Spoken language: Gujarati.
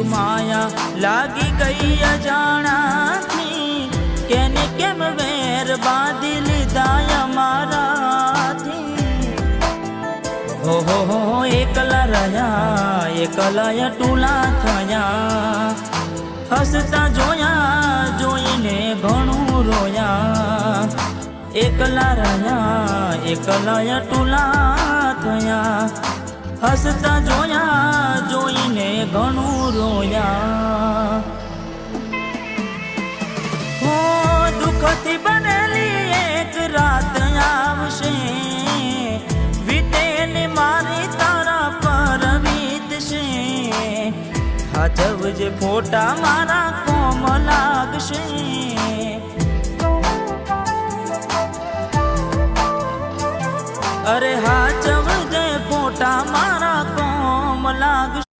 શું માયા લાગી ગઈ અજાણાથી, કેને કેમ વેર બાંધી લીધા અમારાથી। હો એકલા રહ્યા એકલા ટૂલા થયા, હસતા જોયા જોઈને ઘણું રોયા। એકલા રહ્યા એકલા ટૂલા થયા, હસતા જોયા જોઈને ઘણું રોયા। હો દુઃખથી બનેલી એક રાત આવશે, વીતેલી મારી તારા પર વીતશે। હાચવજે ફોટા મારા કોમ લાગશે। અરે હાચવજે ફોટા મારા કોમ લાગશે।